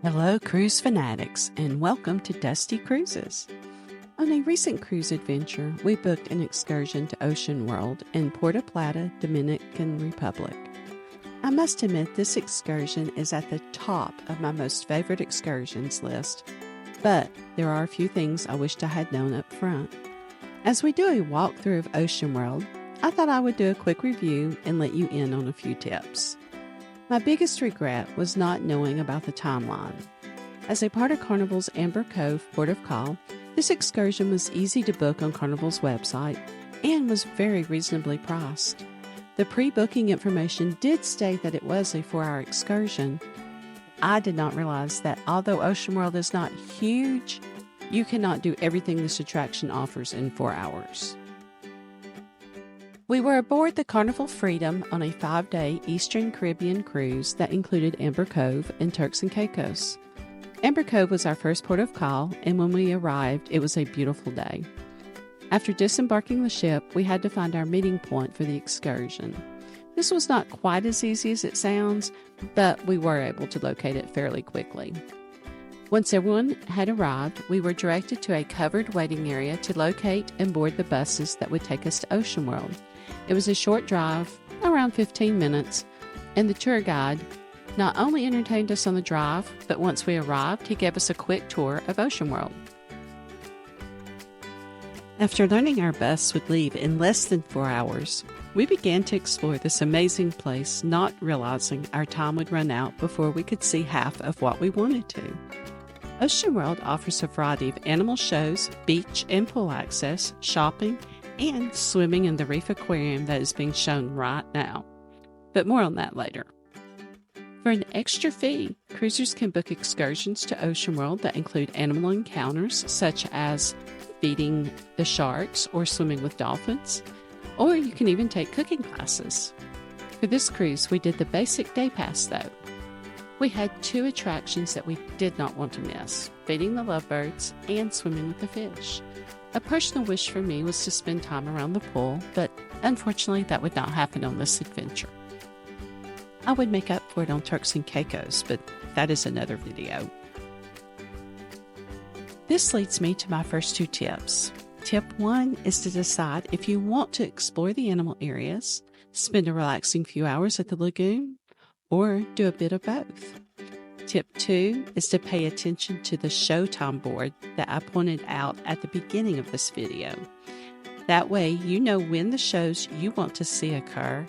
Hello, cruise fanatics, and welcome to Dusty Cruises. On a recent cruise adventure, we booked an excursion to Ocean World in Puerto Plata, Dominican Republic. I must admit, this excursion is at the top of my most favorite excursions list, but there are a few things I wished I had known up front. As we do a walkthrough of Ocean World, I thought I would do a quick review and let you in on a few tips. My biggest regret was not knowing about the timeline. As a part of Carnival's Amber Cove port of call, this excursion was easy to book on Carnival's website and was very reasonably priced. The pre-booking information did state that it was a 4-hour excursion. I did not realize that although Ocean World is not huge, you cannot do everything this attraction offers in 4 hours. We were aboard the Carnival Freedom on a 5-day Eastern Caribbean cruise that included Amber Cove and Turks and Caicos. Amber Cove was our first port of call, and when we arrived, it was a beautiful day. After disembarking the ship, we had to find our meeting point for the excursion. This was not quite as easy as it sounds, but we were able to locate it fairly quickly. Once everyone had arrived, we were directed to a covered waiting area to locate and board the buses that would take us to Ocean World. It was a short drive, around 15 minutes, and the tour guide not only entertained us on the drive, but once we arrived, he gave us a quick tour of Ocean World. After learning our bus would leave in less than 4 hours, we began to explore this amazing place, not realizing our time would run out before we could see half of what we wanted to. Ocean World offers a variety of animal shows, beach and pool access, shopping, and swimming in the reef aquarium that is being shown right now. But more on that later. For an extra fee, cruisers can book excursions to Ocean World that include animal encounters such as feeding the sharks or swimming with dolphins, or you can even take cooking classes. For this cruise, we did the basic day pass though. We had 2 attractions that we did not want to miss, feeding the lovebirds and swimming with the fish. A personal wish for me was to spend time around the pool, but unfortunately that would not happen on this adventure. I would make up for it on Turks and Caicos, but that is another video. This leads me to my first 2 tips. Tip 1 is to decide if you want to explore the animal areas, spend a relaxing few hours at the lagoon, or do a bit of both. Tip 2 is to pay attention to the showtime board that I pointed out at the beginning of this video. That way you know when the shows you want to see occur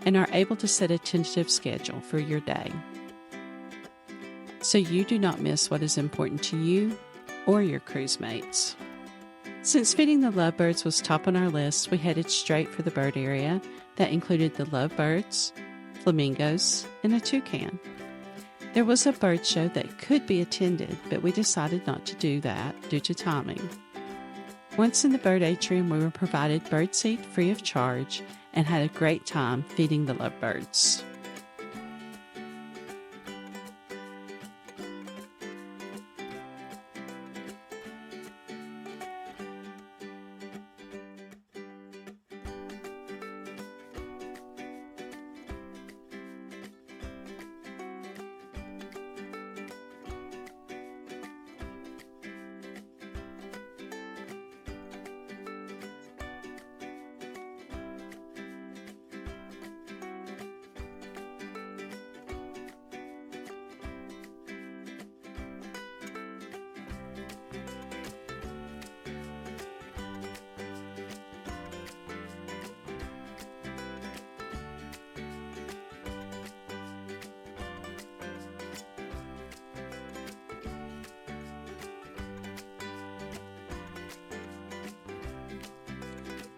and are able to set a tentative schedule for your day, so you do not miss what is important to you or your cruise mates. Since feeding the lovebirds was top on our list, we headed straight for the bird area that included the lovebirds, flamingos, and a toucan. There was a bird show that could be attended, but we decided not to do that due to timing. Once in the bird atrium, we were provided birdseed free of charge and had a great time feeding the lovebirds.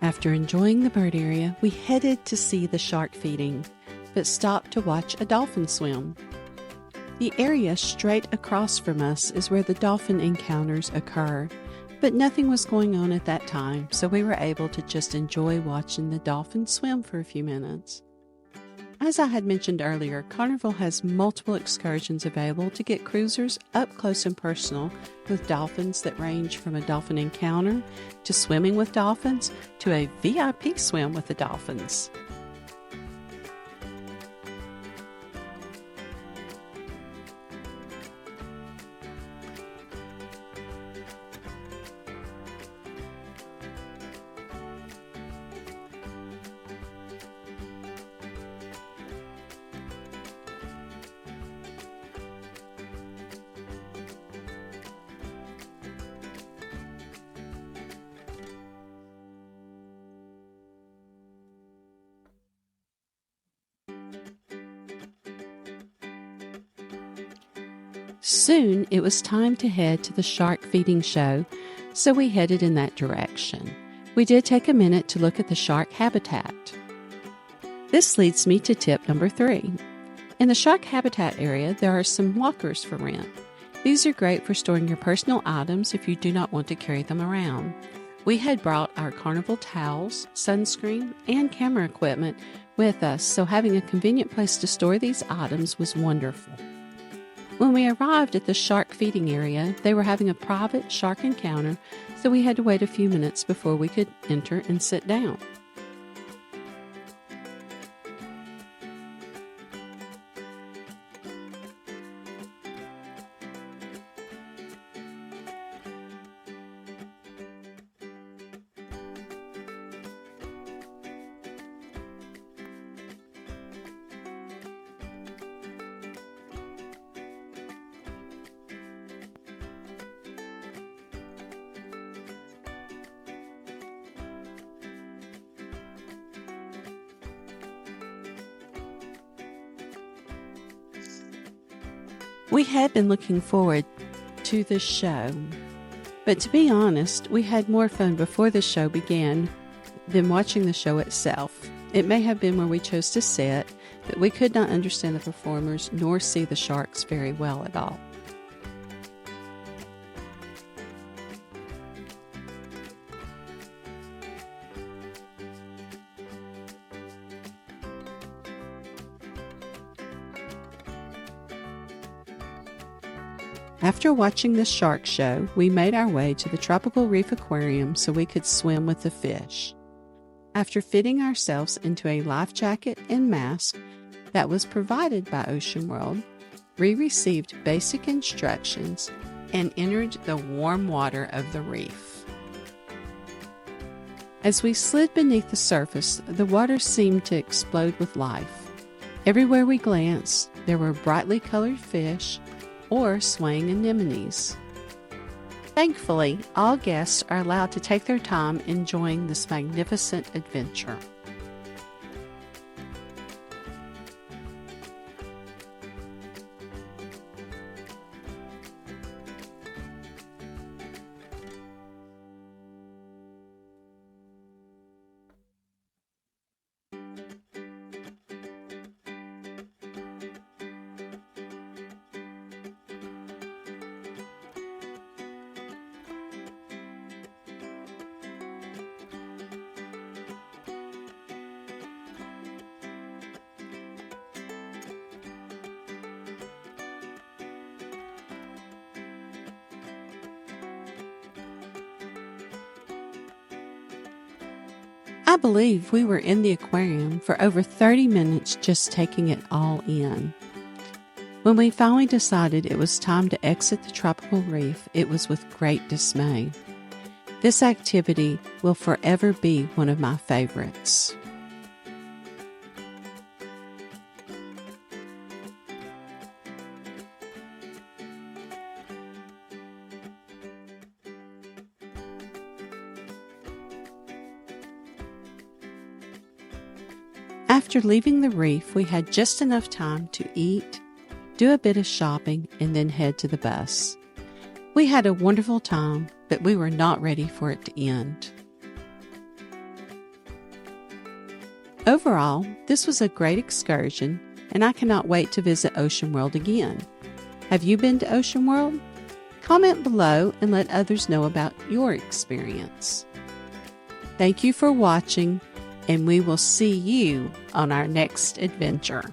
After enjoying the bird area, we headed to see the shark feeding, but stopped to watch a dolphin swim. The area straight across from us is where the dolphin encounters occur, but nothing was going on at that time, so we were able to just enjoy watching the dolphin swim for a few minutes. As I had mentioned earlier, Carnival has multiple excursions available to get cruisers up close and personal with dolphins that range from a dolphin encounter to swimming with dolphins to a VIP swim with the dolphins. Soon it was time to head to the shark feeding show, so we headed in that direction. We did take a minute to look at the shark habitat. This leads me to tip number 3. In the shark habitat area, there are some lockers for rent. These are great for storing your personal items if you do not want to carry them around. We had brought our Carnival towels, sunscreen, and camera equipment with us, so having a convenient place to store these items was wonderful. When we arrived at the shark feeding area, they were having a private shark encounter, so we had to wait a few minutes before we could enter and sit down. We had been looking forward to the show, but to be honest, we had more fun before the show began than watching the show itself. It may have been where we chose to sit, but we could not understand the performers nor see the sharks very well at all. After watching the shark show, we made our way to the tropical reef aquarium so we could swim with the fish. After fitting ourselves into a life jacket and mask that was provided by Ocean World, we received basic instructions and entered the warm water of the reef. As we slid beneath the surface, the water seemed to explode with life. Everywhere we glanced, there were brightly colored fish or swaying anemones. Thankfully, all guests are allowed to take their time enjoying this magnificent adventure. I believe we were in the aquarium for over 30 minutes just taking it all in. When we finally decided it was time to exit the tropical reef, it was with great dismay. This activity will forever be one of my favorites. After leaving the reef, we had just enough time to eat, do a bit of shopping, and then head to the bus. We had a wonderful time, but we were not ready for it to end. Overall, this was a great excursion, and I cannot wait to visit Ocean World again. Have you been to Ocean World? Comment below and let others know about your experience. Thank you for watching, and we will see you on our next adventure.